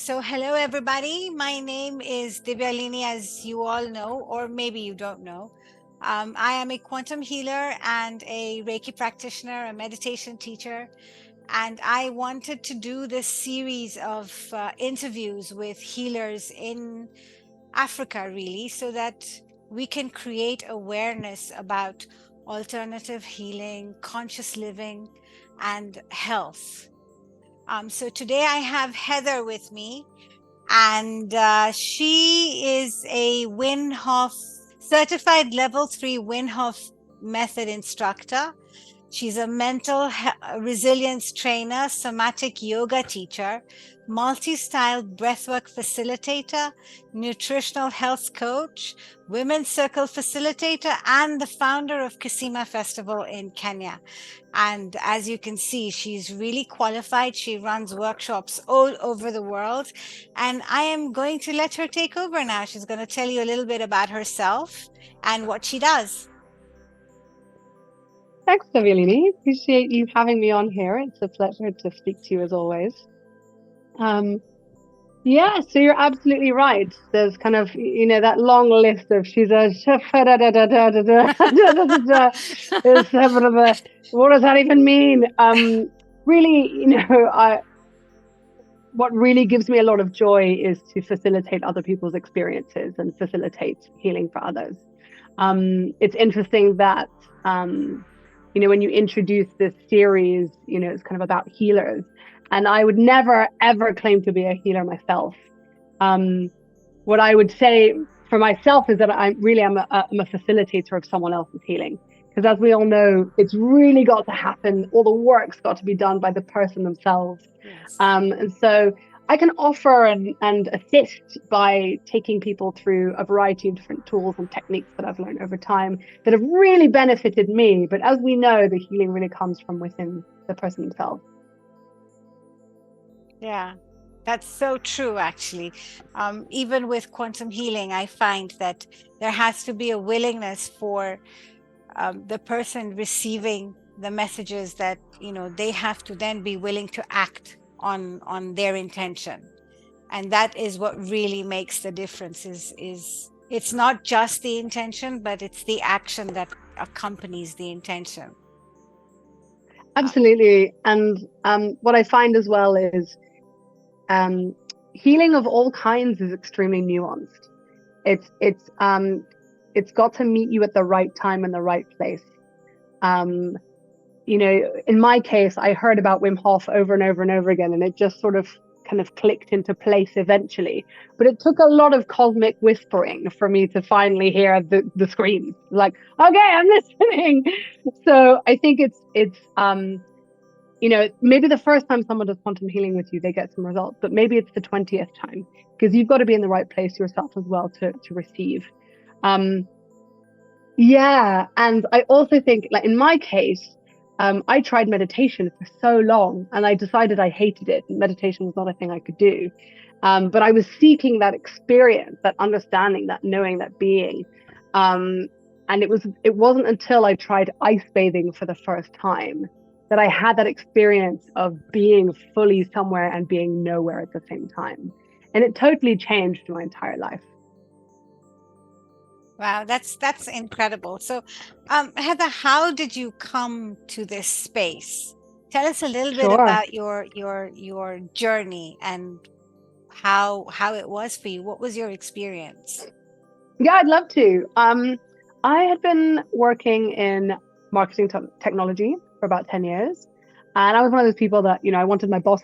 So hello, everybody. My name is Devialini, as you all know, or maybe you don't know. I am a quantum healer and a Reiki practitioner, a meditation teacher. And I wanted to do this series of interviews with healers in Africa, really, so that we can create awareness about alternative healing, conscious living, and health. So today I have Heather with me, and she is a Wim Hof certified level 3 Wim Hof Method Instructor. She's a mental resilience trainer, somatic yoga teacher, multi-style breathwork facilitator, nutritional health coach, women's circle facilitator, and the founder of Kisima Festival in Kenya. And as you can see, she's really qualified. She runs workshops all over the world. And I am going to let her take over now. She's going to tell you a little bit about herself and what she does. Thanks, Devialini. Appreciate you having me on here. It's a pleasure to speak to you as always. Yeah, so you're absolutely right. There's kind of, that long list of she's a chef, what does that even mean? Really, what really gives me a lot of joy is to facilitate other people's experiences and facilitate healing for others. It's interesting that, when you introduce this series, it's kind of about healers. And I would never, ever claim to be a healer myself. What I would say for myself is that I'm a facilitator of someone else's healing. Because as we all know, it's really got to happen. All the work's got to be done by the person themselves. Yes. And so I can offer and assist by taking people through a variety of different tools and techniques that I've learned over time that have really benefited me. But as we know, the healing really comes from within the person themselves. Yeah, that's so true, actually. Even with quantum healing, I find that there has to be a willingness for the person receiving the messages that, they have to then be willing to act on their intention. And that is what really makes the difference is it's not just the intention, but it's the action that accompanies the intention. Absolutely. And what I find as well is healing of all kinds is extremely nuanced. It's got to meet you at the right time and the right place. In my case, I heard about Wim Hof over and over and over again, and it just sort of kind of clicked into place eventually. But it took a lot of cosmic whispering for me to finally hear the screams. Like, okay, I'm listening. So I think it's maybe the first time someone does quantum healing with you, they get some results, but maybe it's the 20th time, because you've got to be in the right place yourself as well to receive. Yeah. And I also think, like in my case, I tried meditation for so long and I decided I hated it. Meditation was not a thing I could do. But I was seeking that experience, that understanding, that knowing, that being. And it wasn't until I tried ice bathing for the first time that I had that experience of being fully somewhere and being nowhere at the same time. And it totally changed my entire life. Wow, that's incredible. So, Heather, how did you come to this space? Tell us a little bit about your journey and how it was for you. What was your experience? Yeah, I'd love to. I had been working in marketing technology for about 10 years. And I was one of those people that, I wanted my boss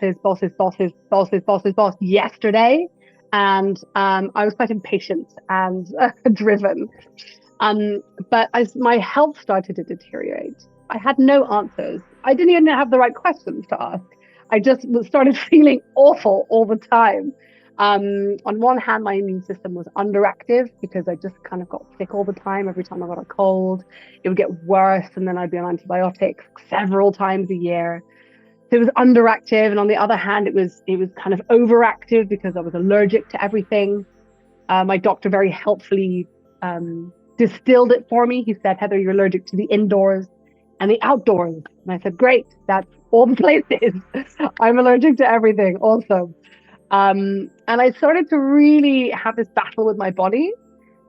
yesterday. And I was quite impatient and driven. But as my health started to deteriorate, I had no answers. I didn't even have the right questions to ask. I just started feeling awful all the time. On one hand, my immune system was underactive because I just kind of got sick all the time. Every time I got a cold, it would get worse. And then I'd be on antibiotics several times a year. So it was underactive. And on the other hand, it was kind of overactive because I was allergic to everything. My doctor very helpfully distilled it for me. He said, Heather, you're allergic to the indoors and the outdoors. And I said, great, that's all the places. I'm allergic to everything. Awesome. And I started to really have this battle with my body.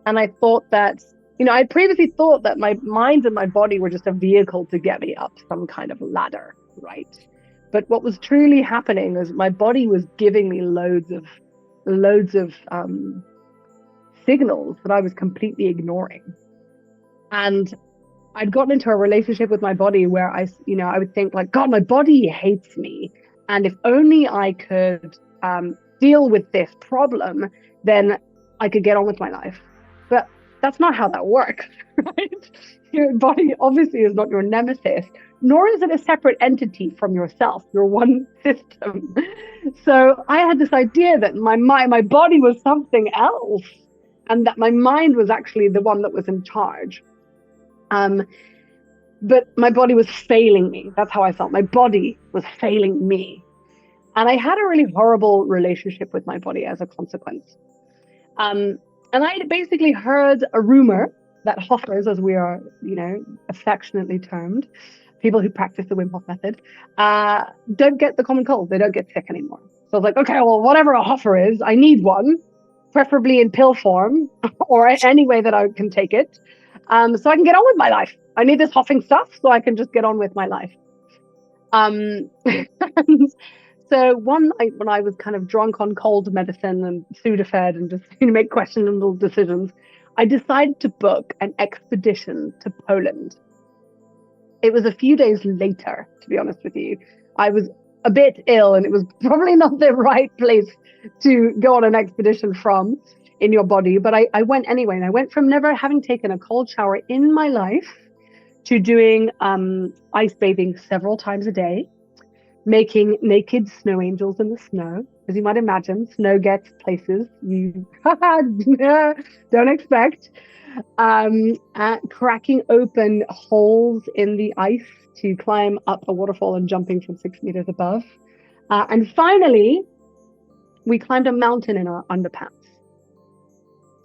And I thought that, I previously thought that my mind and my body were just a vehicle to get me up some kind of ladder, right? But what was truly happening is my body was giving me loads of signals that I was completely ignoring. And I'd gotten into a relationship with my body where I would think like, God, my body hates me. And if only I could deal with this problem, then I could get on with my life. But that's not how that works, right? Your body obviously is not your nemesis, nor is it a separate entity from yourself. You're one system. So I had this idea that my body was something else, and that my mind was actually the one that was in charge. But my body was failing me. That's how I felt. My body was failing me. And I had a really horrible relationship with my body as a consequence. And I basically heard a rumor that hoffers, as we are, affectionately termed, people who practice the Wim Hof method, don't get the common cold. They don't get sick anymore. So I was like, okay, well, whatever a hoffer is, I need one, preferably in pill form or any way that I can take it, so I can get on with my life. I need this hoffing stuff so I can just get on with my life. And so one night when I was kind of drunk on cold medicine and Sudafed and just make questionable decisions, I decided to book an expedition to Poland. It was a few days later, to be honest with you. I was a bit ill and it was probably not the right place to go on an expedition from in your body, but I went anyway. And I went from never having taken a cold shower in my life to doing ice bathing several times a day, making naked snow angels in the snow. As you might imagine, snow gets places you don't expect. Cracking open holes in the ice to climb up a waterfall and jumping from 6 meters above. And finally, we climbed a mountain in our underpants.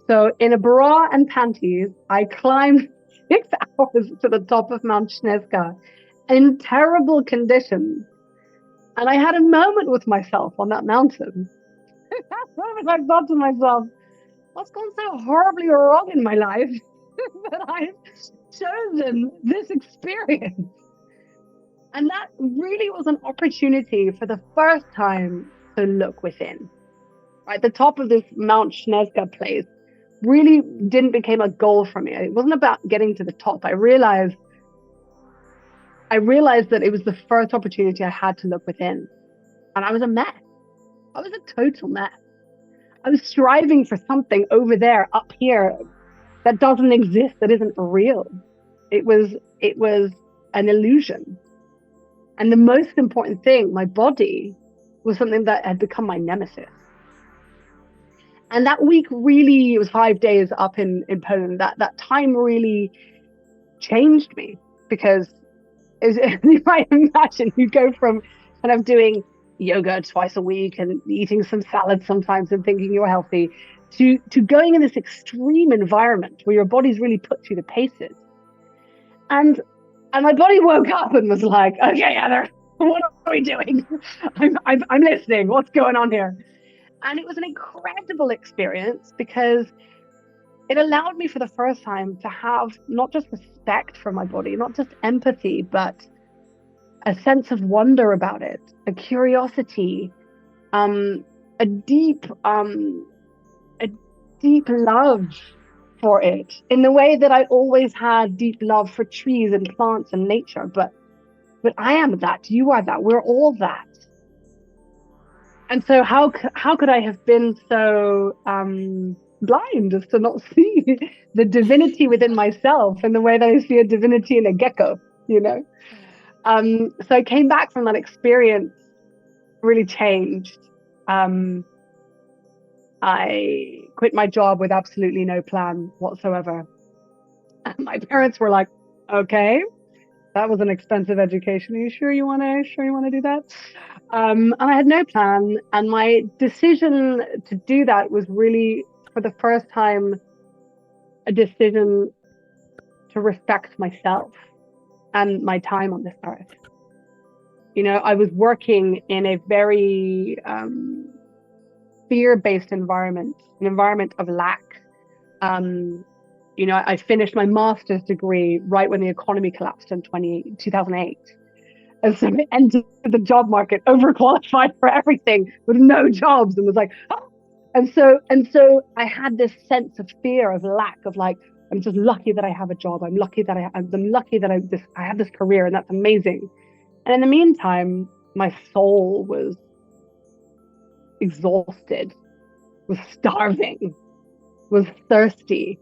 So in a bra and panties, I climbed 6 hours to the top of Mount Snezka in terrible conditions. And I had a moment with myself on that mountain. I thought to myself, what's gone so horribly wrong in my life that I've chosen this experience? And that really was an opportunity for the first time to look within. Right, the top of this Mount Snezka place really didn't become a goal for me. It wasn't about getting to the top. I realized that it was the first opportunity I had to look within. And I was a mess. I was a total mess. I was striving for something over there, up here, that doesn't exist, that isn't real. It was an illusion. And the most important thing, my body, was something that had become my nemesis. And that week really, it was 5 days up in Poland. That time really changed me, because as you might imagine, you go from kind of doing yoga twice a week and eating some salad sometimes and thinking you're healthy to going in this extreme environment where your body's really put through the paces. And my body woke up and was like, okay, Heather, what are we doing? I'm listening. What's going on here? And it was an incredible experience, because it allowed me for the first time to have not just respect for my body, not just empathy, but a sense of wonder about it, a curiosity, a deep love for it, in the way that I always had deep love for trees and plants and nature. But I am that, you are that, we're all that. And so how could I have been so blind as to not see the divinity within myself in the way that I see a divinity in a gecko, So I came back from that experience really changed. I quit my job with absolutely no plan whatsoever. And my parents were like, okay, that was an expensive education. Are you sure you want to do that? And I had no plan. And my decision to do that was really, for the first time, a decision to respect myself and my time on this earth. I was working in a very fear-based environment, an environment of lack. I finished my master's degree right when the economy collapsed in 2008. And so I entered the job market overqualified for everything with no jobs and was like, oh. And so I had this sense of fear, of lack, of like, I'm just lucky that I have a job. I'm lucky that I have this career, and that's amazing. And in the meantime, my soul was exhausted, was starving, was thirsty,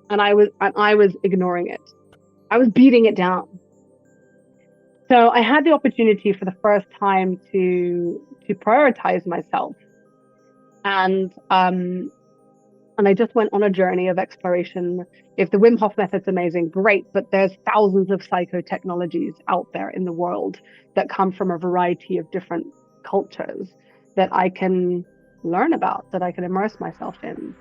and I was ignoring it. I was beating it down. So I had the opportunity for the first time to prioritize myself, and I just went on a journey of exploration. If the Wim Hof method's amazing, great, but there's thousands of psychotechnologies out there in the world that come from a variety of different cultures that I can learn about, that I can immerse myself in,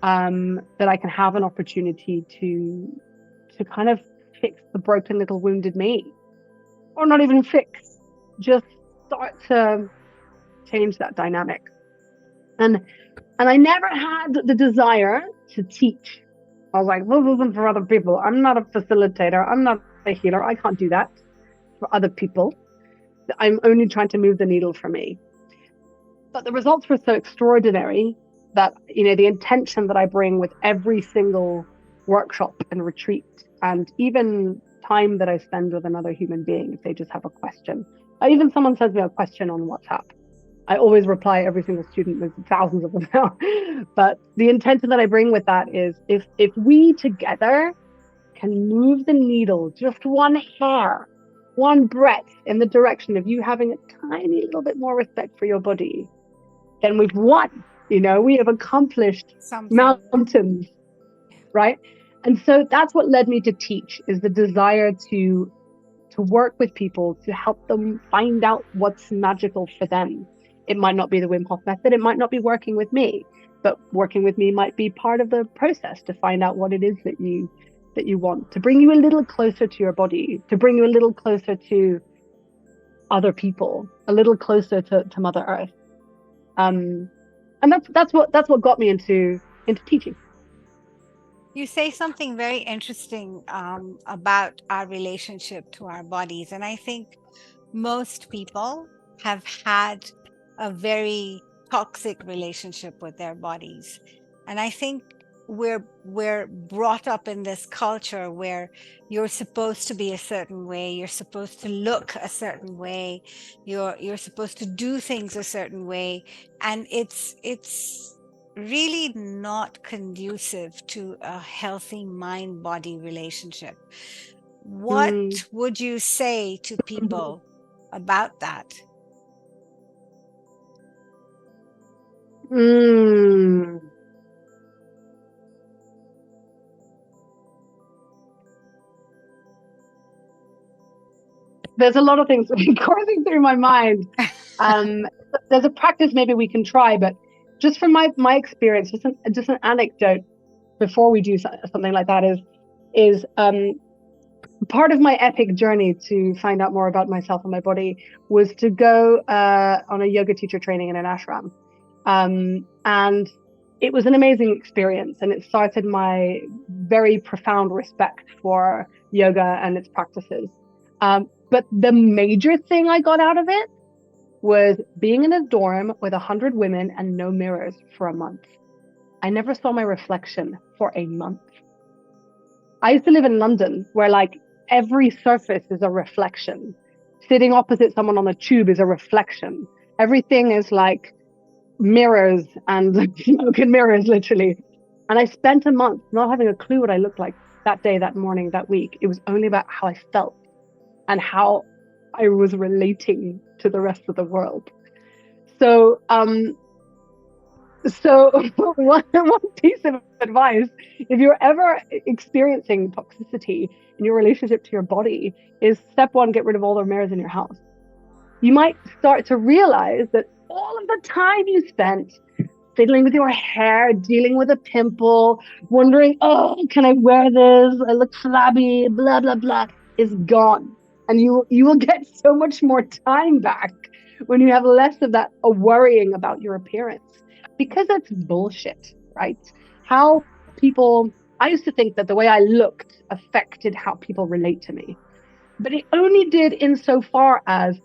that I can have an opportunity to kind of fix the broken little wounded me, or not even fix, just start to change that dynamic. And I never had the desire to teach. I was like, this isn't for other people. I'm not a facilitator. I'm not a healer. I can't do that for other people. I'm only trying to move the needle for me. But the results were so extraordinary that, the intention that I bring with every single workshop and retreat, and even time that I spend with another human being, if they just have a question. Even someone sends me a question on WhatsApp, I always reply every single student. There's thousands of them now. But the intention that I bring with that is if we together can move the needle just one hair, one breath in the direction of you having a tiny little bit more respect for your body, then we've won. We have accomplished mountains, right? And so that's what led me to teach, is the desire to work with people, to help them find out what's magical for them. It might not be the Wim Hof method. It might not be working with me, but working with me might be part of the process to find out what it is that you want, to bring you a little closer to your body, to bring you a little closer to other people, a little closer to Mother Earth. And that's what got me into teaching. You say something very interesting about our relationship to our bodies, and I think most people have had a very toxic relationship with their bodies. And I think we're brought up in this culture where you're supposed to be a certain way, you're supposed to look a certain way, you're supposed to do things a certain way, and it's really not conducive to a healthy mind-body relationship. What would you say to people about that? There's a lot of things coursing through my mind. There's a practice maybe we can try, but just from my experience, just an anecdote before we do something like that is part of my epic journey to find out more about myself and my body was to go on a yoga teacher training in an ashram. And it was an amazing experience, and it started my very profound respect for yoga and its practices. But the major thing I got out of it was being in a dorm with 100 women and no mirrors for a month. I never saw my reflection for a month. I used to live in London, where like every surface is a reflection. Sitting opposite someone on a tube is a reflection. Everything is like mirrors and smoke and mirrors, literally. And I spent a month not having a clue what I looked like that day, that morning, that week. It was only about how I felt and how I was relating to the rest of the world. So one piece of advice, if you're ever experiencing toxicity in your relationship to your body, is step one, get rid of all the mirrors in your house. You might start to realize that all of the time you spent fiddling with your hair, dealing with a pimple, wondering, oh, can I wear this? I look flabby, blah, blah, blah, is gone. And you will get so much more time back when you have less of that worrying about your appearance. because it's bullshit, right? How people, I used to think that the way I looked affected how people relate to me, but it only did insofar as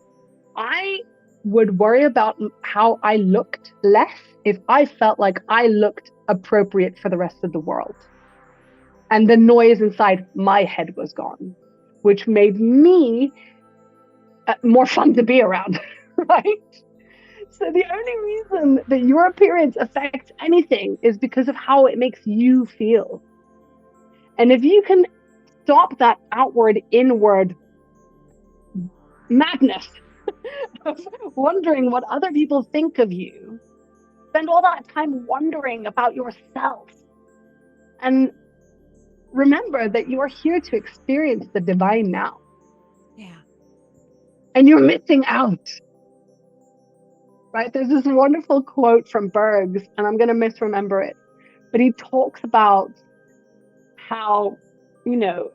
I would worry about how I looked less if I felt like I looked appropriate for the rest of the world. And the noise inside my head was gone, which made me more fun to be around, right? So the only reason that your appearance affects anything is because of how it makes you feel. And if you can stop that outward, inward madness of wondering what other people think of you, spend all that time wondering about yourself, and remember that you are here to experience the divine now. Yeah. And you're missing out. Right? There's this wonderful quote from Bergs, and I'm going to misremember it, but he talks about how, you know,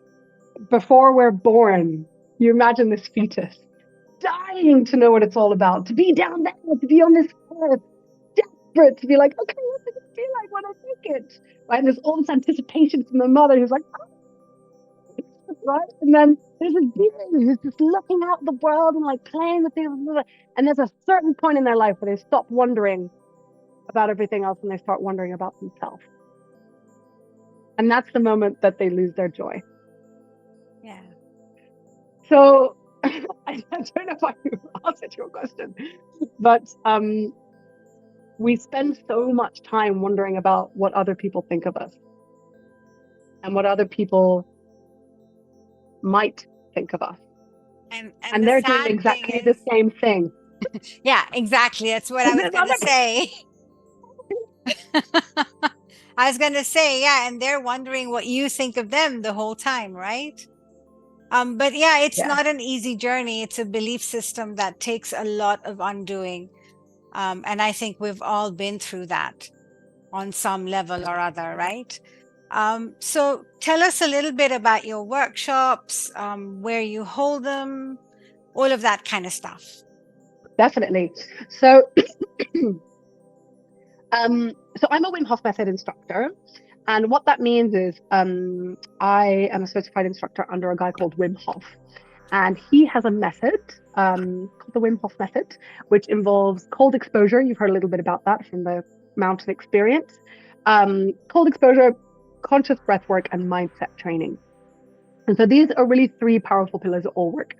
before we're born, you imagine this fetus dying to know what it's all about, to be down there, to be on this earth, desperate to be like, okay, what's it going to feel like when I take it? Right? And there's all this anticipation from the mother who's like, oh, right? And then there's a baby who's just looking out at the world and like playing with things. And there's a certain point in their life where they stop wondering about everything else and they start wondering about themselves. And that's the moment that they lose their joy. Yeah. So I don't know if I answered your question, but we spend so much time wondering about what other people think of us and what other people might think of us. And the they're doing sad thing exactly the is, same thing. yeah, exactly. That's what I And was there's going to other say. I was going to say, yeah, and they're wondering what you think of them the whole time, right? But yeah, it's yeah. not an easy journey. It's a belief system that takes a lot of undoing. And I think we've all been through that on some level or other, right? So tell us a little bit about your workshops, where you hold them, all of that kind of stuff. Definitely. So so I'm a Wim Hof Method Instructor. And what that means is I am a certified instructor under a guy called Wim Hof. And he has a method called the Wim Hof Method, which involves cold exposure. You've heard a little bit about that from the mountain experience. Cold exposure, conscious breath work, and mindset training. And so these are really three powerful pillars that all work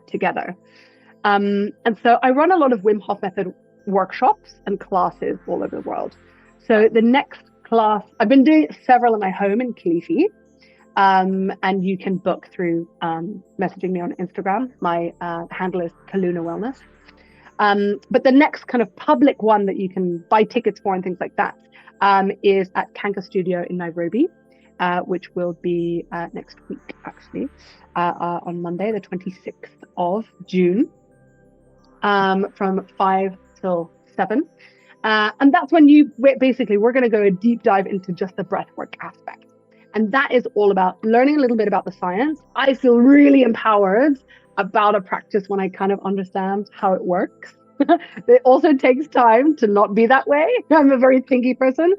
together. And so I run a lot of Wim Hof Method workshops and classes all over the world. So the next class, I've been doing several in my home in Kilifi. And you can book through messaging me on Instagram. My handle is Kaluna Wellness. But the next kind of public one that you can buy tickets for and things like that is at Kanka Studio in Nairobi, which will be next week, actually, on Monday, the 26th of June, from 5 till 7. And that's when we're going to go a deep dive into just the breathwork aspect. And that is all about learning a little bit about the science. I feel really empowered about a practice when I kind of understand how it works. It also takes time to not be that way. I'm a very thinky person.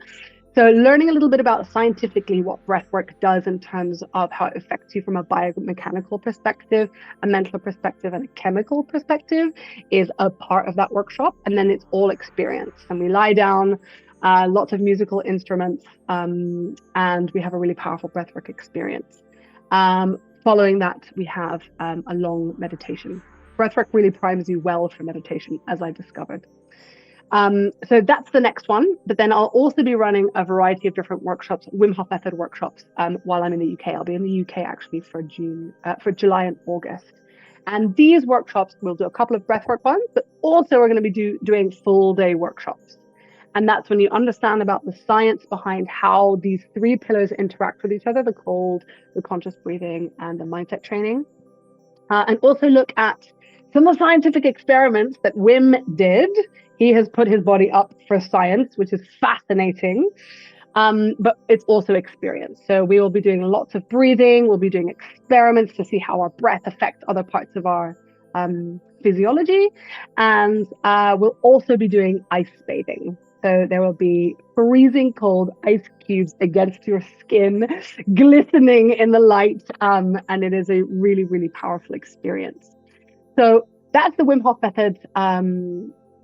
So learning a little bit about scientifically what breathwork does in terms of how it affects you from a biomechanical perspective, a mental perspective, and a chemical perspective is a part of that workshop. And then it's all experience. And we lie down, lots of musical instruments, and we have a really powerful breathwork experience. Following that, we have a long meditation. Breathwork really primes you well for meditation, as I discovered. So that's the next one. But then I'll also be running a variety of different workshops, Wim Hof Method workshops, while I'm in the UK. I'll be in the UK actually for July and August. And these workshops, we'll do a couple of breathwork ones, but also we're going to be doing full day workshops. And that's when you understand about the science behind how these three pillars interact with each other, the cold, the conscious breathing, and the mindset training. And also look at some of the scientific experiments that Wim did. He has put his body up for science, which is fascinating. But it's also experience. So we will be doing lots of breathing. We'll be doing experiments to see how our breath affects other parts of our physiology. And we'll also be doing ice bathing. So there will be freezing cold ice cubes against your skin, glistening in the light. And it is a really, really powerful experience. So that's the Wim Hof Method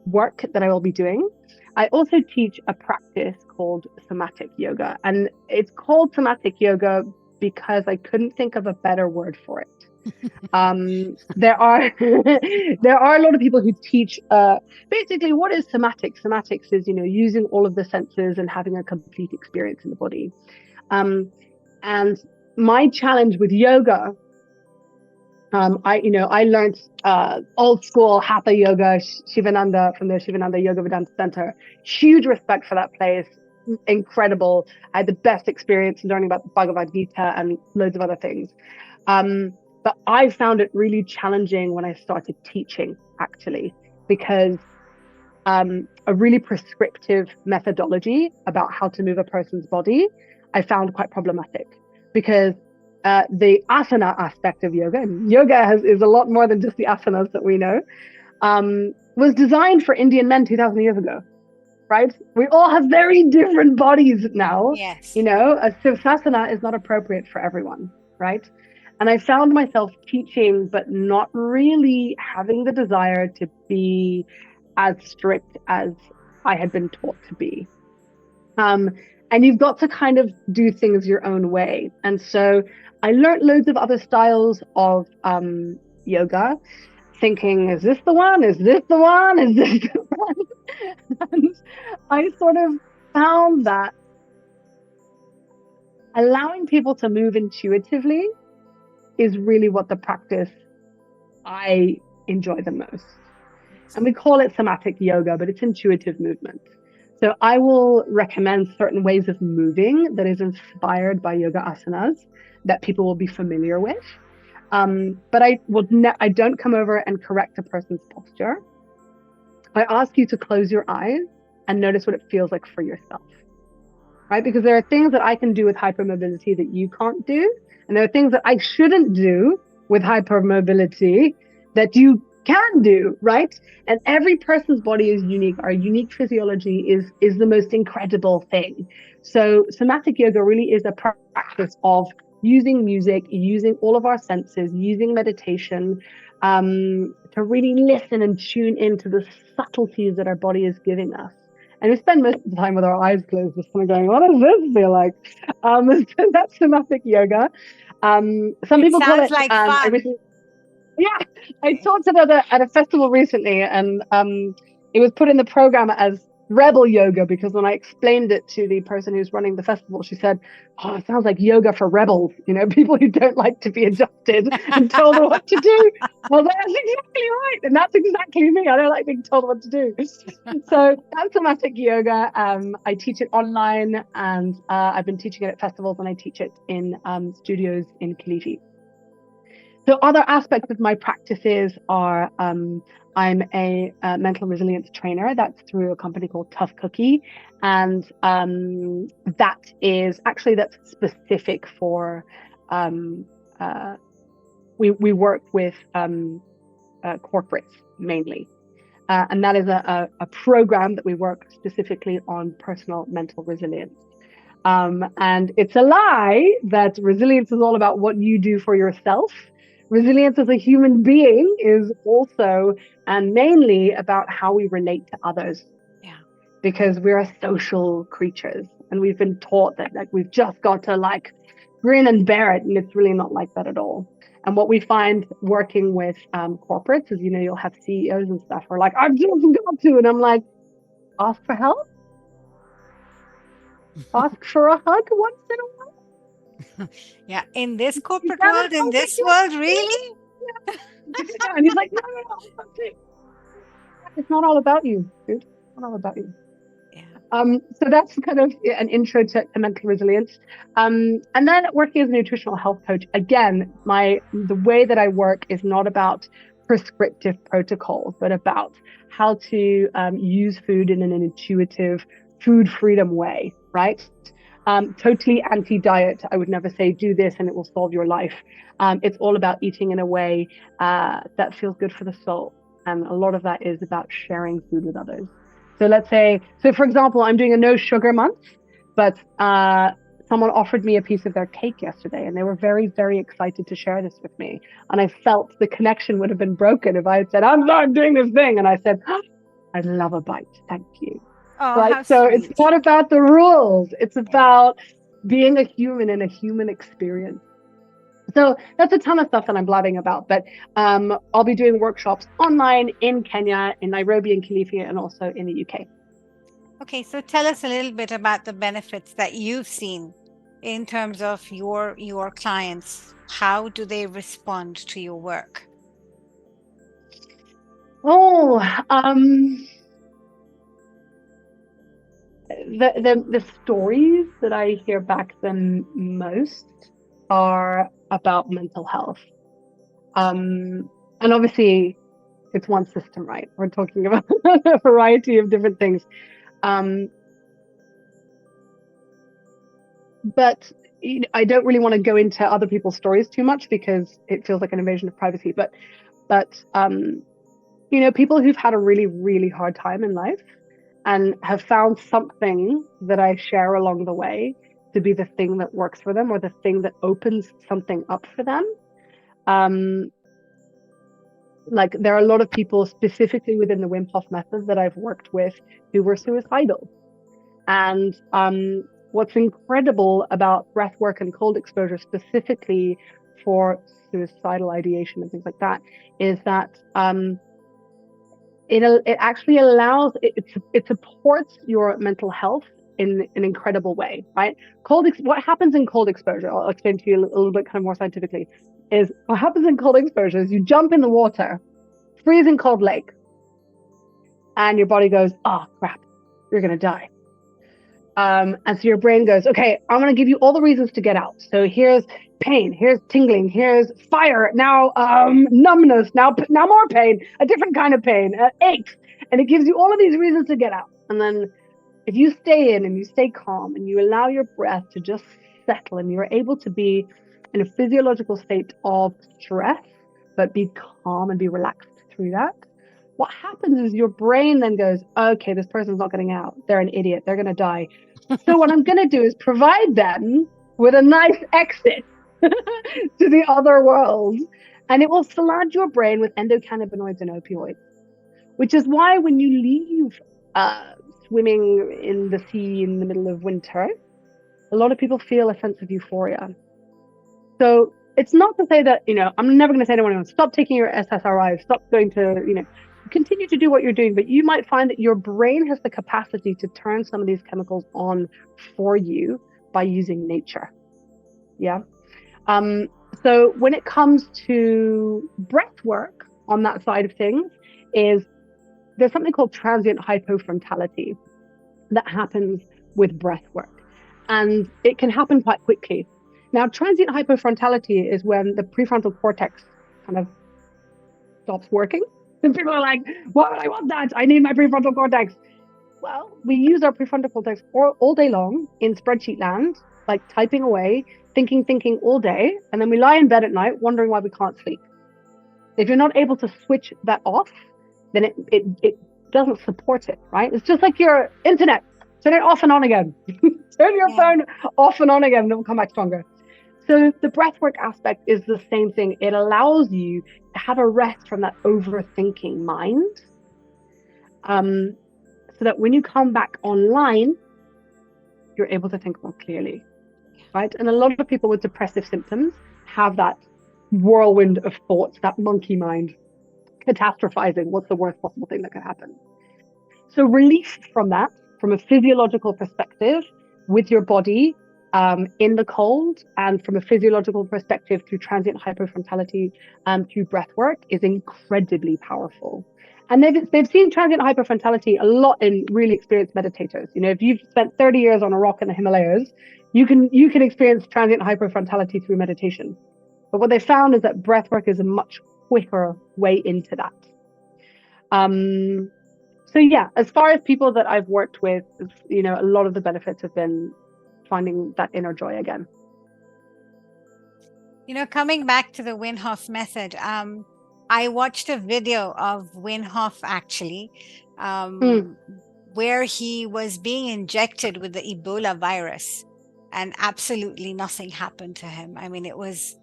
work that I will be doing. I also teach a practice called Somatic Yoga. And it's called Somatic Yoga because I couldn't think of a better word for it. There are there are a lot of people who teach basically what is somatics. Somatics is, using all of the senses and having a complete experience in the body. And my challenge with yoga, I learned old school Hatha yoga, Shivananda, from the Shivananda Yoga Vedanta Center. Huge respect for that place. Incredible. I had the best experience learning about the Bhagavad Gita and loads of other things. But I found it really challenging when I started teaching, actually, because a really prescriptive methodology about how to move a person's body, I found quite problematic, because the asana aspect of yoga, and yoga is a lot more than just the asanas that we know, was designed for Indian men 2,000 years ago, right? We all have very different bodies now. Yes. A sirsasana is not appropriate for everyone, right? And I found myself teaching, but not really having the desire to be as strict as I had been taught to be. And you've got to kind of do things your own way. And so I learned loads of other styles of yoga, thinking, is this the one? Is this the one? Is this the one? And I sort of found that allowing people to move intuitively is really what the practice I enjoy the most. And we call it somatic yoga, but it's intuitive movement. So I will recommend certain ways of moving that is inspired by yoga asanas that people will be familiar with. But I don't come over and correct a person's posture. I ask you to close your eyes and notice what it feels like for yourself, right? Because there are things that I can do with hypermobility that you can't do. And there are things that I shouldn't do with hypermobility that you can do, right? And every person's body is unique. Our unique physiology is the most incredible thing. So somatic yoga really is a practice of using music, using all of our senses, using meditation, to really listen and tune into the subtleties that our body is giving us. And we spend most of the time with our eyes closed, just kind of going, what does this feel like? So that's somatic yoga. Some people call it like fun. yeah, I taught it at a festival recently, and it was put in the program as rebel yoga, because when I explained it to the person who's running the festival, she said, "Oh, it sounds like yoga for rebels, people who don't like to be adjusted and told what to do." Well, that's exactly right, and that's exactly me. I don't like being told what to do. So that's somatic yoga. I teach it online, and I've been teaching it at festivals, and I teach it in studios in Kilifi. So other aspects of my practices are I'm a mental resilience trainer. That's through a company called Tough Cookie. And that's specific for, we work with corporates mainly. And that is a program that we work specifically on personal mental resilience. And it's a lie that resilience is all about what you do for yourself. Resilience as a human being is also and mainly about how we relate to others. Yeah. Because we're social creatures, and we've been taught that we've just got to grin and bear it, and it's really not like that at all. And what we find working with corporates is, you'll have CEOs and stuff who are like, I've just got to, and I'm like, ask for help, ask for a hug once in a while. Yeah, in this corporate world, in this world, really? Yeah. And he's like, no, it's not all about you, dude. It's not all about you. Yeah. So that's kind of an intro to mental resilience. And then working as a nutritional health coach, again, the way that I work is not about prescriptive protocols, but about how to use food in an intuitive, food freedom way, right? Totally anti-diet. I would never say do this and it will solve your life. It's all about eating in a way that feels good for the soul. And a lot of that is about sharing food with others. So let's say, so for example, I'm doing a no sugar month, but someone offered me a piece of their cake yesterday and they were very, very excited to share this with me. And I felt the connection would have been broken if I had said, I'm doing this thing. And I said, oh, I'd love a bite. Thank you. Oh, Right. how So it's sweet. not about the rules. It's Yeah. about being a human in a human experience. So that's a ton of stuff that I'm blabbing about. But I'll be doing workshops online in Kenya, in Nairobi, in Kilifi, and also in the UK. Okay, so tell us a little bit about the benefits that you've seen in terms of your clients. How do they respond to your work? Oh, the stories that I hear back the most are about mental health. And obviously it's one system, right? We're talking about a variety of different things. Um, but I don't really want to go into other people's stories too much because it feels like an invasion of privacy. But people who've had a really, really hard time in life and have found something that I share along the way to be the thing that works for them or the thing that opens something up for them. Um, like there are a lot of people specifically within the Wim Hof method that I've worked with who were suicidal. And what's incredible about breath work and cold exposure, specifically for suicidal ideation and things like that, is that it actually allows it supports your mental health in an incredible way, right? What happens in cold exposure, I'll explain to you a little bit kind of more scientifically, is what happens in cold exposure is you jump in the water, freezing cold lake, and your body goes, oh crap, you're gonna die. And so your brain goes, okay, I'm going to give you all the reasons to get out. So here's pain, here's tingling, here's fire, now numbness, now more pain, a different kind of pain, aches. And it gives you all of these reasons to get out. And then if you stay in and you stay calm and you allow your breath to just settle and you're able to be in a physiological state of stress, but be calm and be relaxed through that, what happens is your brain then goes, okay, this person's not getting out. They're an idiot. They're going to die. So what I'm going to do is provide them with a nice exit to the other world. And it will flood your brain with endocannabinoids and opioids, which is why when you leave swimming in the sea in the middle of winter, a lot of people feel a sense of euphoria. So it's not to say that, I'm never going to say to anyone, stop taking your SSRIs, stop going to, continue to do what you're doing, but you might find that your brain has the capacity to turn some of these chemicals on for you by using nature. Yeah. So when it comes to breath work on that side of things, there's something called transient hypofrontality that happens with breath work. And it can happen quite quickly. Now, transient hypofrontality is when the prefrontal cortex kind of stops working. And people are like, why would I want that? I need my prefrontal cortex. Well, we use our prefrontal cortex all day long in spreadsheet land, like typing away, thinking all day. And then we lie in bed at night wondering why we can't sleep. If you're not able to switch that off, then it doesn't support it, right? It's just like your internet. Turn it off and on again. Turn your phone off and on again, and it will come back stronger. So the breathwork aspect is the same thing. It allows you to have a rest from that overthinking mind, so that when you come back online, you're able to think more clearly, right? And a lot of people with depressive symptoms have that whirlwind of thoughts, that monkey mind, catastrophizing. What's the worst possible thing that could happen? So relief from that, from a physiological perspective, with your body in the cold, and from a physiological perspective through transient hypofrontality and through breath work, is incredibly powerful. And they've seen transient hypofrontality a lot in really experienced meditators. If you've spent 30 years on a rock in the Himalayas, you can experience transient hypofrontality through meditation. But what they found is that breath work is a much quicker way into that. So yeah, as far as people that I've worked with, a lot of the benefits have been finding that inner joy again. Coming back to the Wim Hof method, I watched a video of Wim Hof actually, where he was being injected with the Ebola virus, and absolutely nothing happened to him. I mean, it was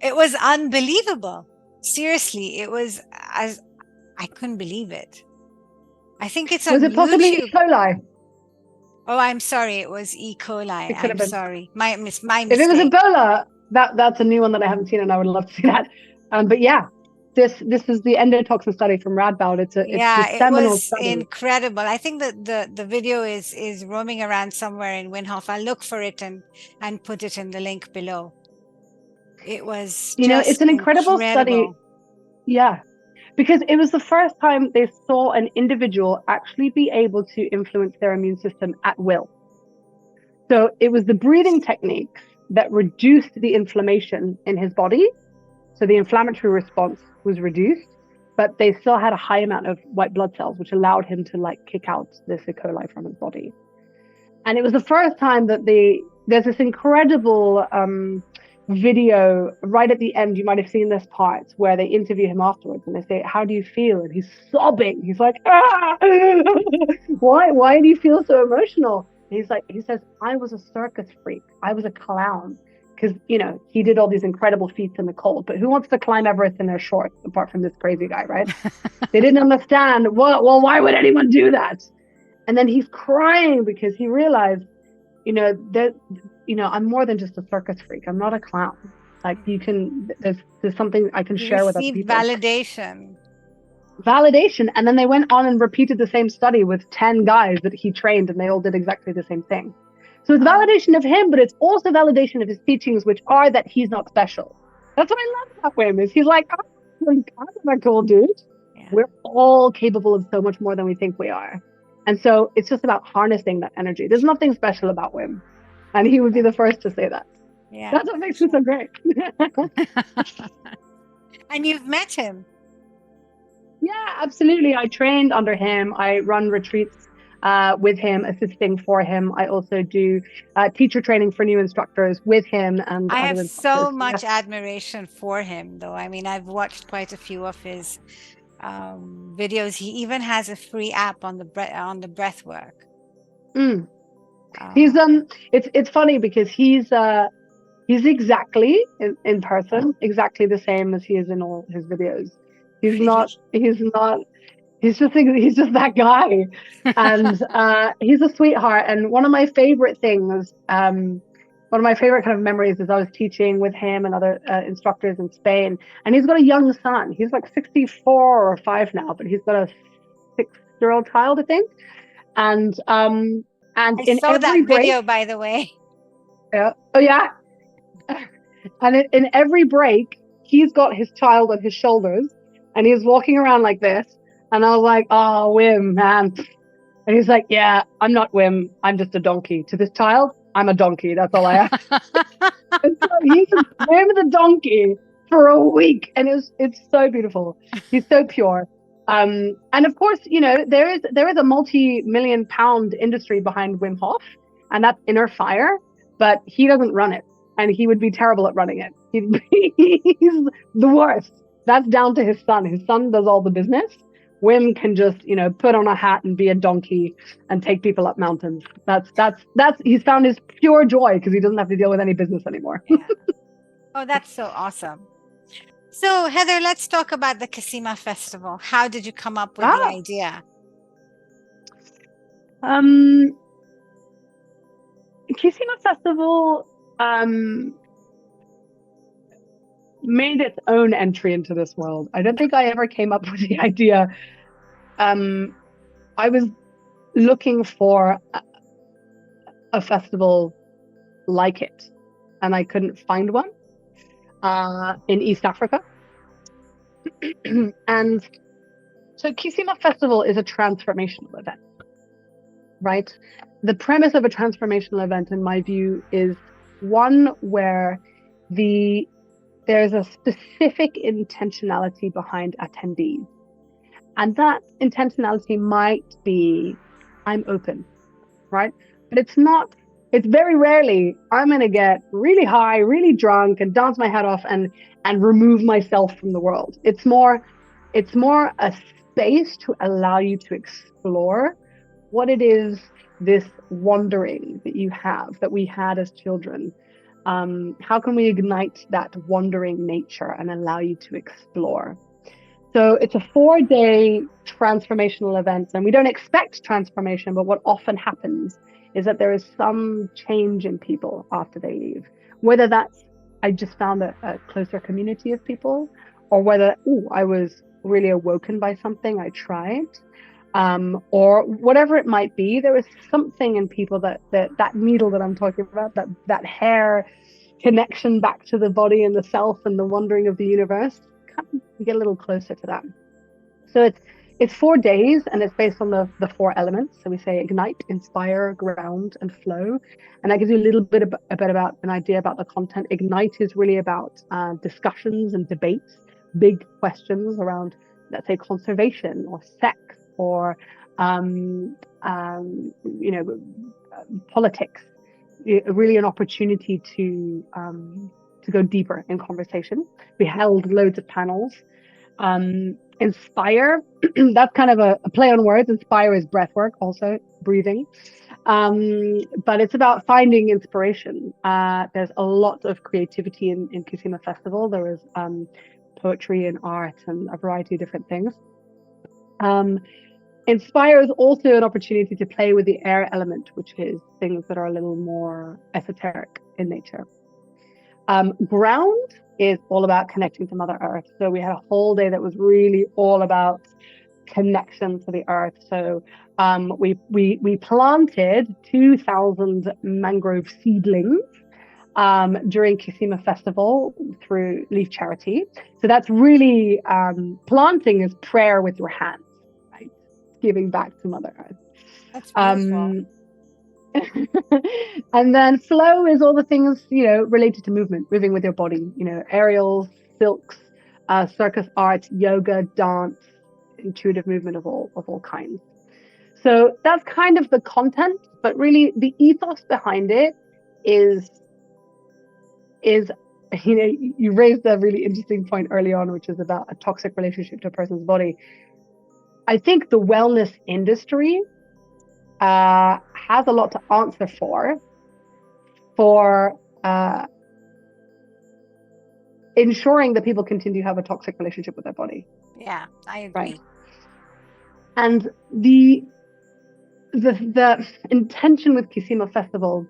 unbelievable. Seriously, it was, as I couldn't believe it. I think it's Was on it possibly E. YouTube. coli? Oh, I'm sorry. It was E. coli. It could I'm have been. sorry. My If it was mistake. Ebola, that's a new one that I haven't seen, and I would love to see that. But yeah, this is the endotoxin study from Radboud. It's the Yeah, it seminal was study. incredible. I think that the video is roaming around somewhere in Wim Hof. I'll look for it and put it in the link below. It was It's just an incredible study. incredible. Yeah, because it was the first time they saw an individual actually be able to influence their immune system at will. So it was the breathing techniques that reduced the inflammation in his body. So the inflammatory response was reduced, but they still had a high amount of white blood cells, which allowed him to kick out this E. coli from his body. And it was the first time that there's this incredible video right at the end. You might have seen this part where they interview him afterwards and they say, "How do you feel?" And he's sobbing. He's like, "Ah, why do you feel so emotional?" And he says, "I was a circus freak. I was a clown." Because, he did all these incredible feats in the cold, but who wants to climb Everest in their shorts apart from this crazy guy, right? They didn't understand, well, why would anyone do that? And then he's crying because he realized, that, I'm more than just a circus freak. I'm not a clown. There's something I can You share with other received people. Validation. And then they went on and repeated the same study with 10 guys that he trained, and they all did exactly the same thing. So it's validation of him, but it's also validation of his teachings, which are that he's not special. That's what I love about Wim, is he's like, I'm a cool dude. Yeah. We're all capable of so much more than we think we are. And so it's just about harnessing that energy. There's nothing special about Wim. And he would be the first to say that. Yeah. That's what makes it so great. And you've met him? Yeah, absolutely. I trained under him. I run retreats with him, assisting for him. I also do teacher training for new instructors with him. And I have so much admiration for him, though. I mean, I've watched quite a few of his videos. He even has a free app on the breathwork. He's it's funny because he's exactly in person exactly the same as he is in all his videos. He's just that guy. And he's a sweetheart. And one of my favorite things, one of my favorite kind of memories is I was teaching with him and other instructors in Spain, and he's got a young son. He's like 64 or 5 now, but he's got a 6-year-old child, I think. And I saw that video, by the way. Yeah. Oh yeah. And in every break, he's got his child on his shoulders, and he's walking around like this. And I was like, "Oh, Wim, man." And he's like, "Yeah, I'm not Wim. I'm just a donkey. To this child, I'm a donkey. That's all I am." And so he's Wim the donkey for a week, and it's so beautiful. He's so pure. And of course, there is a multi-million-pound industry behind Wim Hof, and that's Inner Fire, but he doesn't run it, and he would be terrible at running it. He's the worst. That's down to his son. His son does all the business. Wim can just, put on a hat and be a donkey and take people up mountains. That's he's found his pure joy because he doesn't have to deal with any business anymore. Yeah. Oh, that's so awesome. So, Heather, let's talk about the Kisima Festival. How did you come up with the idea? Kisima Festival made its own entry into this world. I don't think I ever came up with the idea. I was looking for a festival like it, and I couldn't find one in East Africa. And so Kisima Festival is a transformational event, right? The premise of a transformational event, in my view, is one where there's a specific intentionality behind attendees. And that intentionality might be, I'm open, right? But it's very rarely, I'm going to get really high, really drunk and dance my head off and remove myself from the world. It's more a space to allow you to explore what it is, this wandering that you have, that we had as children. How can we ignite that wandering nature and allow you to explore? So it's a 4-day transformational event, and we don't expect transformation, but what often happens is that there is some change in people after they leave. Whether that's, I just found a closer community of people, or whether, oh, I was really awoken by something I tried, or whatever it might be. There was something in people that needle that I'm talking about, that hair connection back to the body and the self and the wandering of the universe. You get a little closer to that. So it's 4 days, and it's based on the 4 elements. So we say ignite, inspire, ground, and flow. And that gives you a little bit about an idea about the content. Ignite is really about discussions and debates, big questions around, let's say, conservation or sex or politics. Really an opportunity to go deeper in conversation. We held loads of panels. Inspire, that's kind of a play on words. Inspire is breath work, also breathing. But it's about finding inspiration. There's a lot of creativity in Kisima Festival. There is poetry and art and a variety of different things. Inspire is also an opportunity to play with the air element, which is things that are a little more esoteric in nature. Ground is all about connecting to Mother Earth. So we had a whole day that was really all about connection to the earth. So we planted 2,000 mangrove seedlings during Kisima Festival through Leaf Charity. So that's really planting is prayer with your hands, right? Giving back to Mother Earth. That's beautiful. And then flow is all the things, related to movement, moving with your body, aerials, silks, circus arts, yoga, dance, intuitive movement of all kinds. So that's kind of the content, but really the ethos behind it is you raised a really interesting point early on, which is about a toxic relationship to a person's body. I think the wellness industry has a lot to answer for ensuring that people continue to have a toxic relationship with their body. Yeah, I agree. Right. And the intention with Kisima Festival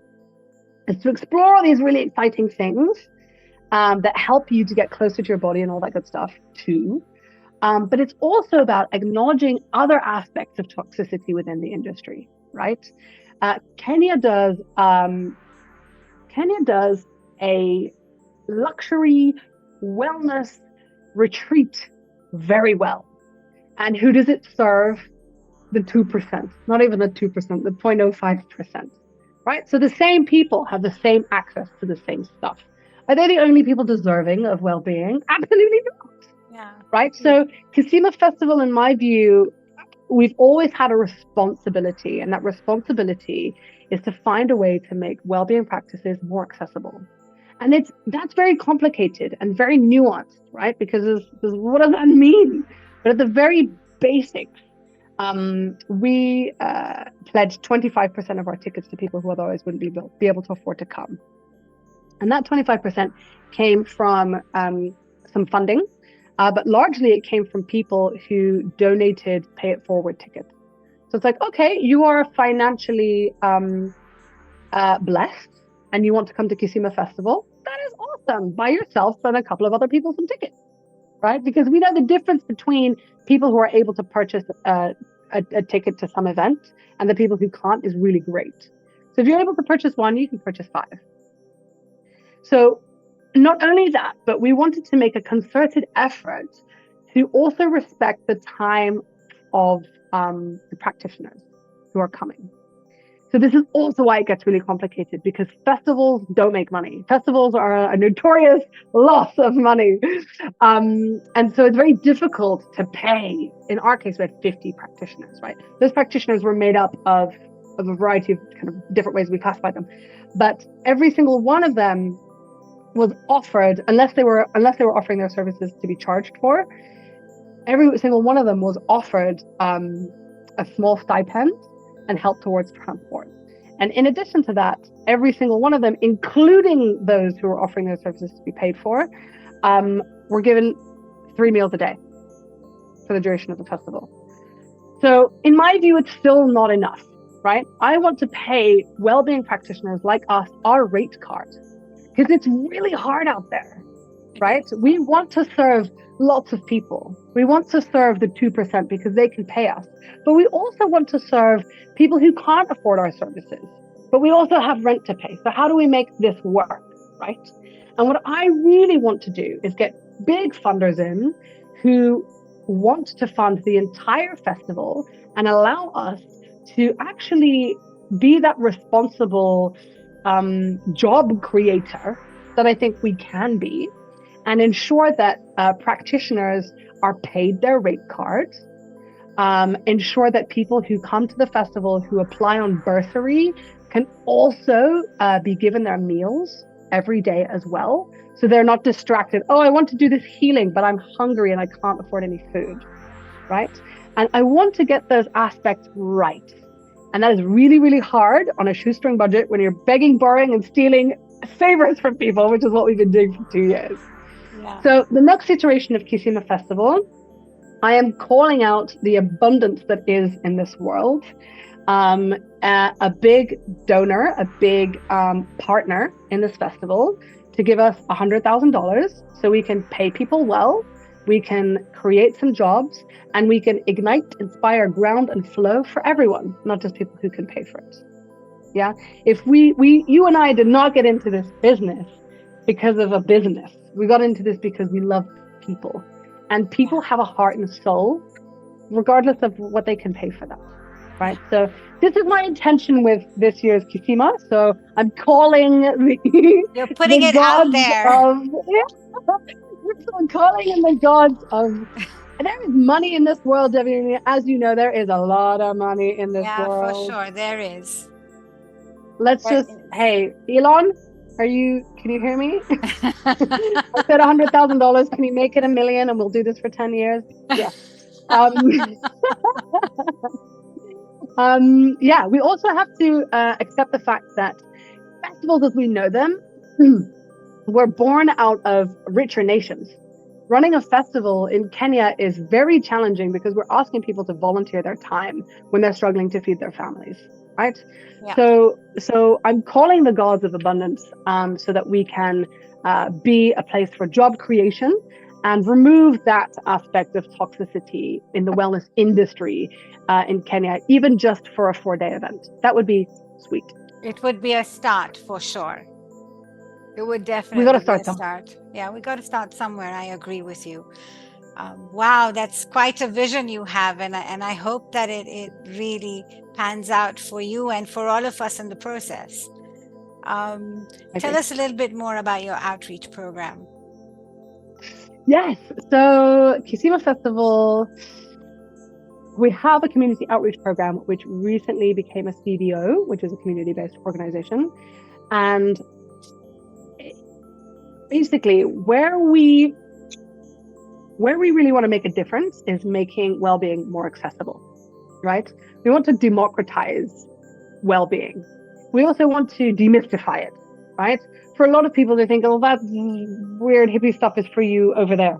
is to explore all these really exciting things that help you to get closer to your body and all that good stuff too. But it's also about acknowledging other aspects of toxicity within the industry, right? Kenya does a luxury wellness retreat very well. And who does it serve? The 2%, not even the 2%, the 0.05%, right? So the same people have the same access to the same stuff. Are they the only people deserving of well-being? Absolutely not. Yeah. Right? So Kisima Festival, in my view, we've always had a responsibility, and that responsibility is to find a way to make well-being practices more accessible. And that's very complicated and very nuanced, right? Because what does that mean? But at the very basics, we pledged 25% of our tickets to people who otherwise wouldn't be able to afford to come. And that 25% came from some funding, but largely it came from people who donated pay it forward tickets. So it's like, okay, you are financially blessed and you want to come to Kisima Festival. That is awesome. Buy yourself and a couple of other people some tickets, right? Because we know the difference between people who are able to purchase a ticket to some event and the people who can't is really great. So if you're able to purchase one, you can purchase 5. So not only that, but we wanted to make a concerted effort to also respect the time of the practitioners who are coming. So this is also why it gets really complicated, because festivals don't make money. Festivals are a notorious loss of money. And so it's very difficult to pay. In our case, we had 50 practitioners, right? Those practitioners were made up of a variety of kind of different ways we classify them. But every single one of them was offered, unless they were offering their services to be charged for, every single one of them was offered a small stipend and help towards transport. And in addition to that, every single one of them, including those who are offering their services to be paid for, were given 3 meals a day for the duration of the festival. So in my view, it's still not enough, right? I want to pay well-being practitioners like us our rate card, because it's really hard out there, right? We want to serve lots of people. We want to serve the 2% because they can pay us. But we also want to serve people who can't afford our services. But we also have rent to pay. So how do we make this work, right? And what I really want to do is get big funders in who want to fund the entire festival and allow us to actually be that responsible job creator that I think we can be, and ensure that practitioners are paid their rate cards, ensure that people who come to the festival who apply on bursary can also be given their meals every day as well. So they're not distracted. Oh, I want to do this healing, but I'm hungry and I can't afford any food, right? And I want to get those aspects right. And that is really, really hard on a shoestring budget when you're begging, borrowing, and stealing favors from people, which is what we've been doing for 2 years. Yeah. So the next iteration of Kisima Festival, I am calling out the abundance that is in this world. A big donor, a big partner in this festival to give us $100,000 so we can pay people well, we can create some jobs, and we can ignite, inspire, ground, and flow for everyone, not just people who can pay for it. Yeah. If you and I did not get into this business because of a business. We got into this because we love people, and people have a heart and a soul, regardless of what they can pay for that. Right. So this is my intention with this year's Kisima. So I'm calling you're putting it out there. I'm calling in the gods of. And there is money in this world, Devialini. As you know, there is a lot of money in this world. Yeah, for sure, there is. Hey, Elon, can you hear me? I said $100,000. Can you make it $1 million, and we'll do this for 10 years? Yeah. Yeah, we also have to accept the fact that festivals as we know them were born out of richer nations. Running a festival in Kenya is very challenging because we're asking people to volunteer their time when they're struggling to feed their families, right? Yeah. So I'm calling the gods of abundance so that we can be a place for job creation and remove that aspect of toxicity in the wellness industry in Kenya, even just for a 4-day event. That would be sweet. It would be a start for sure. It would definitely be a start. Yeah, we got to start somewhere. I agree with you. Wow, that's quite a vision you have, and I hope that it really pans out for you and for all of us in the process. Tell us a little bit more about your outreach program. Yes, so Kisima Festival, we have a community outreach program which recently became a CBO, which is a community-based organization, and basically where we really want to make a difference is making well-being more accessible, right? We want to democratize well-being. We also want to demystify it, right? For a lot of people, they think, oh, that weird hippie stuff is for you over there.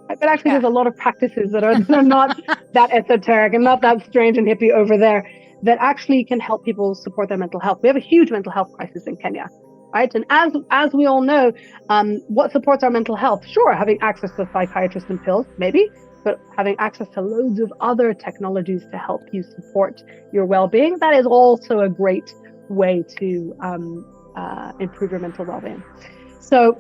But actually, there's a lot of practices that are not that esoteric and not that strange and hippie over there that actually can help people support their mental health. We have a huge mental health crisis in Kenya. Right. And as we all know, what supports our mental health? Sure, having access to psychiatrists and pills, maybe, but having access to loads of other technologies to help you support your well-being, that is also a great way to improve your mental well-being. So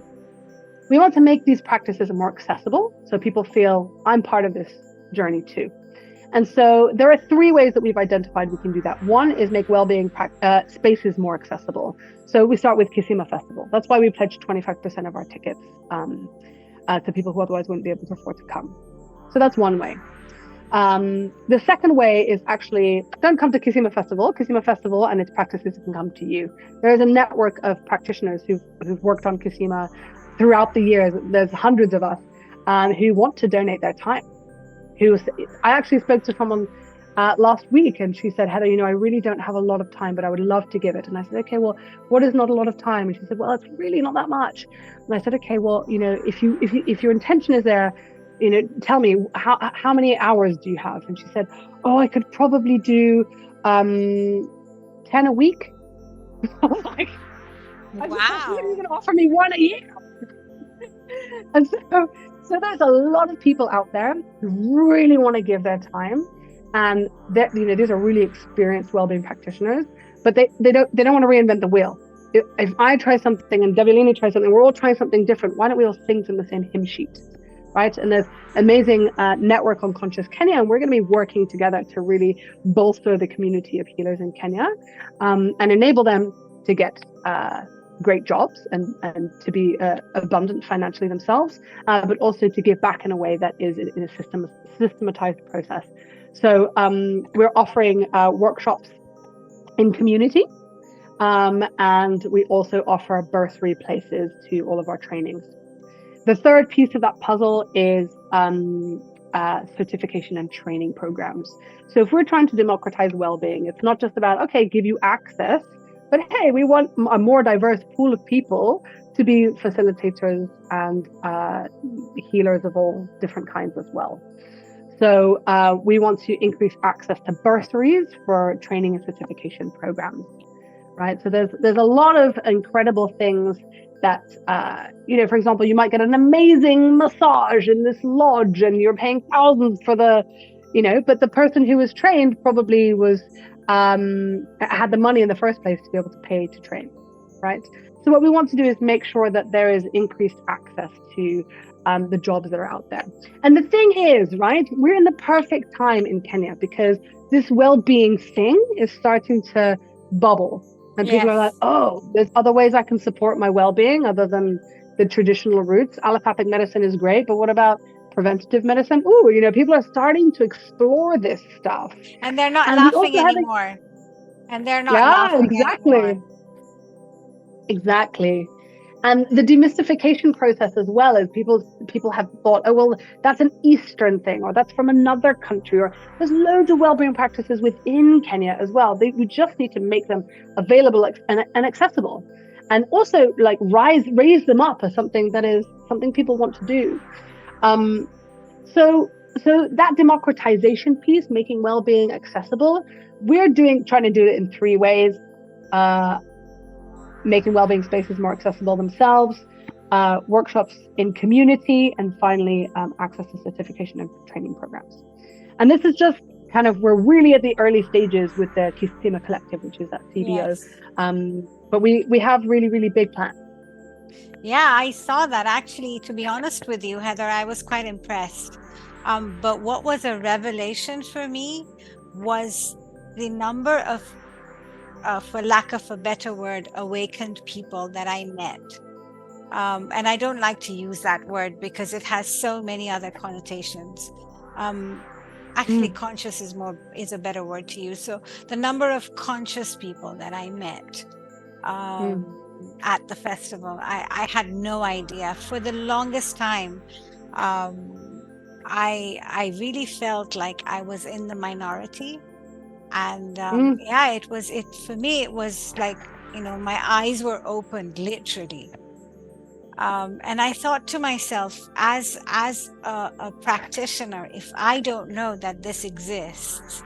we want to make these practices more accessible so people feel I'm part of this journey too. And so there are 3 ways that we've identified we can do that. One is make well-being spaces more accessible. So we start with Kisima Festival. That's why we pledged 25% of our tickets to people who otherwise wouldn't be able to afford to come. So that's one way. The second way is actually, don't come to Kisima Festival. Kisima Festival and its practices can come to you. There is a network of practitioners who've worked on Kisima throughout the years. There's hundreds of us who want to donate their time. I actually spoke to someone last week, and she said, Heather, I really don't have a lot of time, but I would love to give it. And I said, okay, well, what is not a lot of time? And she said, well, it's really not that much. And I said, okay, well, if your intention is there, tell me how many hours do you have? And she said, oh, I could probably do 10 a week. I was like, I just thought, you're Wow. going to offer me one a year. And so there's a lot of people out there who really want to give their time, and that these are really experienced wellbeing practitioners, but they don't want to reinvent the wheel. If I try something and Devialini tries something, we're all trying something different. Why don't we all sing from the same hymn sheet, right? And there's amazing network on Conscious Kenya, and we're going to be working together to really bolster the community of healers in Kenya, and enable them to get great jobs and to be abundant financially themselves, but also to give back in a way that is in a systematized process. So we're offering workshops in community, and we also offer bursary places to all of our trainings. The third piece of that puzzle is certification and training programs. So if we're trying to democratize well-being, it's not just about, okay, give you access, but hey, we want a more diverse pool of people to be facilitators and healers of all different kinds as well. So we want to increase access to bursaries for training and certification programs, right? So there's a lot of incredible things that, for example, you might get an amazing massage in this lodge and you're paying thousands for but the person who was trained probably had the money in the first place to be able to pay to train, right? So what we want to do is make sure that there is increased access to the jobs that are out there. And the thing is, right, we're in the perfect time in Kenya because this well-being thing is starting to bubble. And people are like, oh, there's other ways I can support my well-being other than the traditional routes. Allopathic medicine is great, but what about preventative medicine? Ooh, people are starting to explore this stuff. And they're not laughing anymore. And they're not laughing anymore. Exactly. And the demystification process as well, as people have thought, oh, well, that's an Eastern thing, or that's from another country, or there's loads of wellbeing practices within Kenya as well. We just need to make them available and accessible, and also like raise them up as something people want to do. So that democratization piece, making wellbeing accessible, we're trying to do it in 3 ways. Making wellbeing spaces more accessible themselves, workshops in community, and finally access to certification and training programs. And this is just kind of, we're really at the early stages with the Kisima Collective, which is at CBO. Yes. But we have really, really big plans. Yeah, I saw that. Actually, to be honest with you, Heather, I was quite impressed. But what was a revelation for me was the number of, for lack of a better word, awakened people that I met. And I don't like to use that word because it has so many other connotations. Actually, conscious is a better word to use. So the number of conscious people that I met at the festival, I had no idea. For the longest time, I really felt like I was in the minority. And for me, it was like, my eyes were opened, literally. And I thought to myself, as a practitioner, if I don't know that this exists,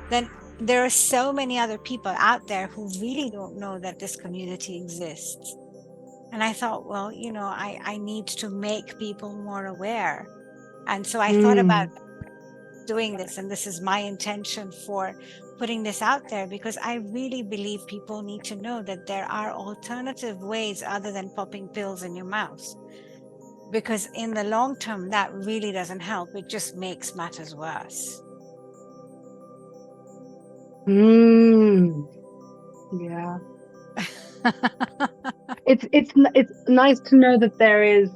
then there are so many other people out there who really don't know that this community exists. And I thought, well, I need to make people more aware. And so I thought about doing this, and this is my intention for putting this out there, because I really believe people need to know that there are alternative ways other than popping pills in your mouth, because in the long term that really doesn't help. It just makes matters worse. Yeah. it's nice to know that there is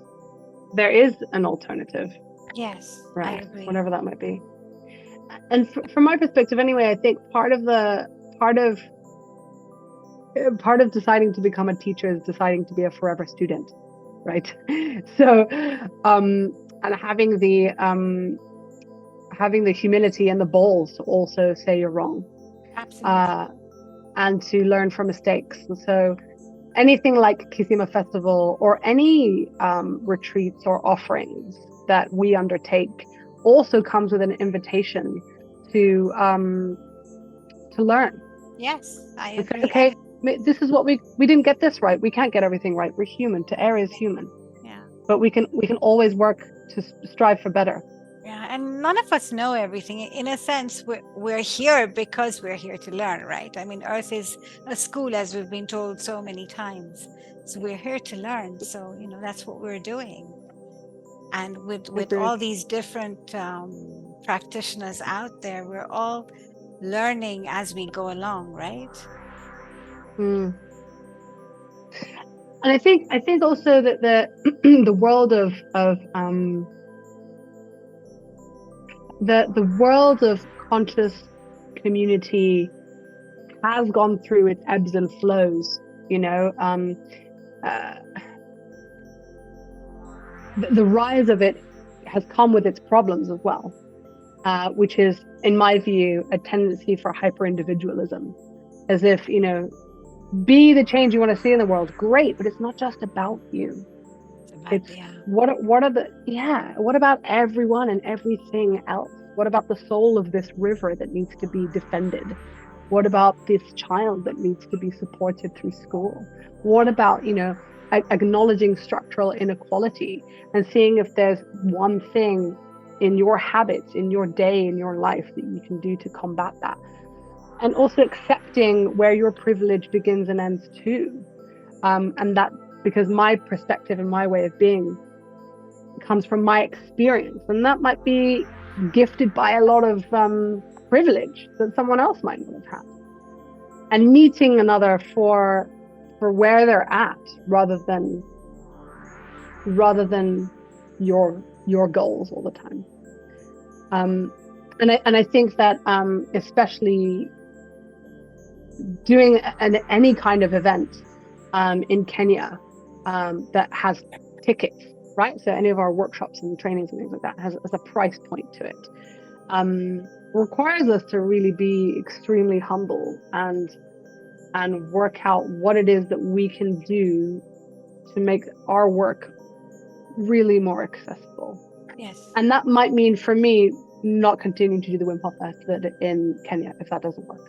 an alternative. Yes, right, I agree. Whatever that might be. And from my perspective anyway, I think part of deciding to become a teacher is deciding to be a forever student, right? So and having the having the humility and the balls to also say you're wrong, Absolutely. and to learn from mistakes. And so anything like Kisima Festival or any retreats or offerings that we undertake also comes with an invitation to learn. Yes, I And say, agree. okay, this is what we didn't get this right. We can't get everything right. We're human. To err is human, Yeah. but we can always work to strive for better. Yeah, and none of us know everything. In a sense, we're here because we're here to learn, right? I mean, Earth is a school, as we've been told so many times. So we're here to learn. So, that's what we're doing. And with Agreed. all these different practitioners out there, we're all learning as we go along, right? Mm. And I think also that the world of the world of conscious community has gone through its ebbs and flows. Uh, the rise of it has come with its problems as well, which is, in my view, a tendency for hyper individualism, as if be the change you want to see in the world. Great, but it's not just about you. It's about, It's yeah. what about everyone and everything else? What about the soul of this river that needs to be defended? What about this child that needs to be supported through school? What about, acknowledging structural inequality and seeing if there's one thing in your habits, in your day, in your life that you can do to combat that? And also accepting where your privilege begins and ends too. And that, because my perspective and my way of being comes from my experience, and that might be gifted by a lot of privilege that someone else might not have had. And meeting another for where they're at, rather than your goals all the time. And I think that especially doing any kind of event in Kenya that has tickets, right? So any of our workshops and trainings and things like that has a price point to it. Requires us to really be extremely humble and work out what it is that we can do to make our work really more accessible. Yes. And that might mean, for me, not continuing to do the Wim Hof Method in Kenya if that doesn't work.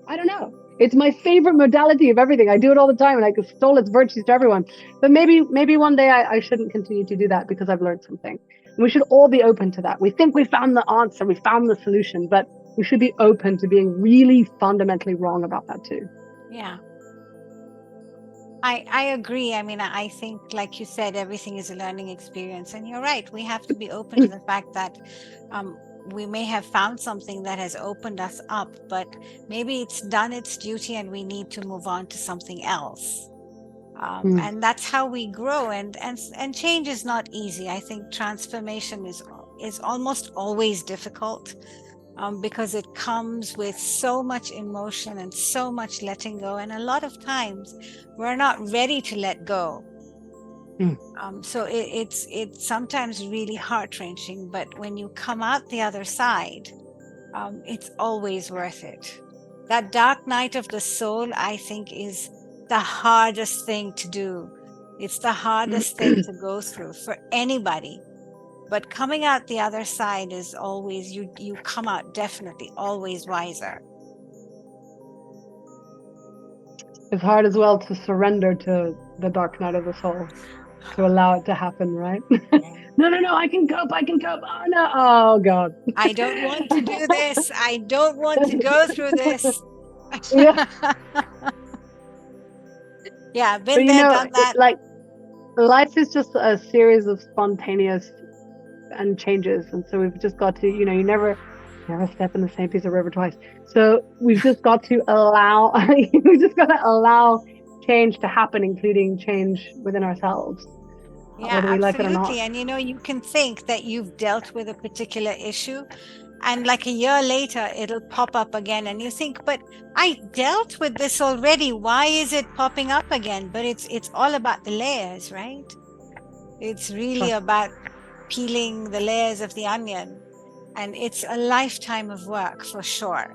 I don't know. It's my favorite modality of everything. I do it all the time, and I extol its virtues to everyone. But maybe one day I shouldn't continue to do that because I've learned something. And we should all be open to that. We think we found the answer, we found the solution, but we should be open to being really fundamentally wrong about that too. Yeah. I agree. I mean, I think, like you said, everything is a learning experience. And you're right. We have to be open to the fact that we may have found something that has opened us up, but maybe it's done its duty and we need to move on to something else. And that's how we grow. And change is not easy. I think transformation is almost always difficult. Because it comes with so much emotion and so much letting go. And a lot of times we're not ready to let go. So it's sometimes really heart-wrenching, but when you come out the other side, it's always worth it. That dark night of the soul, I think, is the hardest thing to do. It's the hardest thing to go through for anybody. But coming out the other side is always, you come out definitely always wiser. It's hard as well to surrender to the dark night of the soul, to allow it to happen, right? No, I can cope. Oh no, oh God. I don't want to do this. I don't want to go through this. Yeah. Yeah, been there, done that. Like, life is just a series of spontaneous and changes, and so we've just got to, you never step in the same piece of river twice. So we've just got to allow change to happen, including change within ourselves. Yeah, whether we like it or absolutely. not. And you can think that you've dealt with a particular issue, and like a year later it'll pop up again, and you think, but I dealt with this already. Why is it popping up again? But it's all about the layers, right? It's really about peeling the layers of the onion And it's a lifetime of work for sure.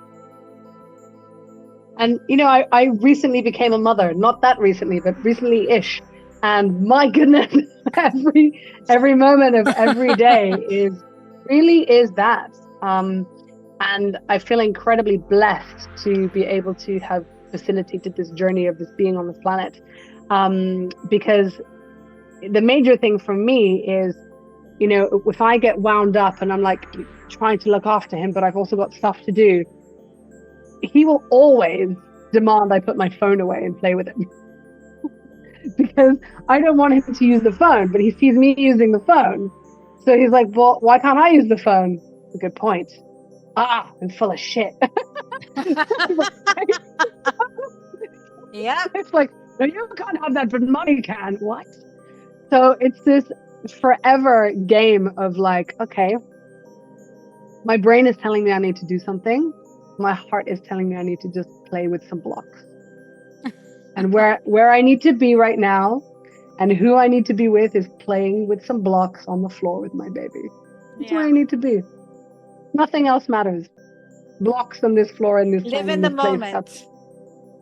And, I recently became a mother, not that recently, but recently-ish. And my goodness, every moment of every day is that. And I feel incredibly blessed to be able to have facilitated this journey of this being on this planet. Because the major thing for me is, if I get wound up and I'm like trying to look after him, but I've also got stuff to do, he will always demand I put my phone away and play with him. Because I don't want him to use the phone, but he sees me using the phone. So he's like, well, why can't I use the phone? That's a good point. I'm full of shit. Yeah. It's like, no, you can't have that, but mommy can. What? So it's this forever game of like, okay, my brain is telling me I need to do something. My heart is telling me I need to just play with some blocks. And where I need to be right now and who I need to be with is playing with some blocks on the floor with my baby. That's where I need to be. Nothing else matters. Blocks on this floor and this Live time in in the this place. moment.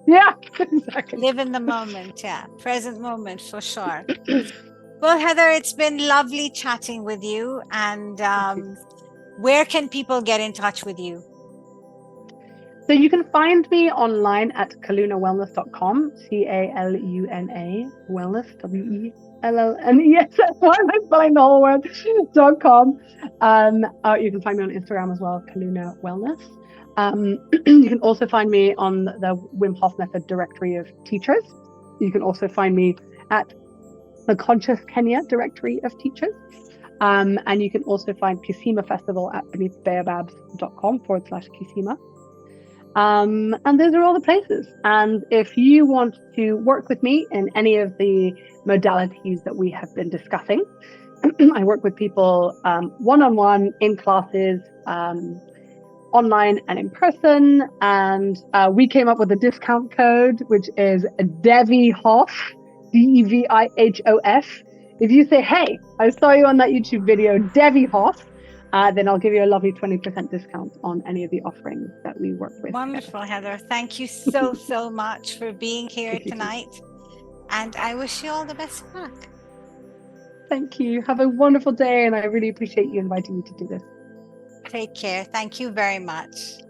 Yeah, exactly. Live in the moment. Yeah. Present moment for sure. Well, Heather, it's been lovely chatting with you. And where can people get in touch with you? So you can find me online at kalunawellness.com, CALUNA, wellness, WELLNESS. Why am I spelling the whole word? .com. You can find me on Instagram as well, Kaluna Wellness. You can also find me on the Wim Hof Method directory of teachers. You can also find me at the Conscious Kenya directory of teachers. And you can also find Kisima Festival at beneathbaobabs.com/Kisima. And those are all the places. And if you want to work with me in any of the modalities that we have been discussing, I work with people one-on-one in classes, online and in person. And we came up with a discount code, which is DEVIHOF, DEVIHOF. If you say, hey, I saw you on that YouTube video, DEVIHOF, then I'll give you a lovely 20% discount on any of the offerings that we work with. Wonderful, Heather. Thank you so much for being here tonight. And I wish you all the best of luck. Thank you. Have a wonderful day. And I really appreciate you inviting me to do this. Take care. Thank you very much.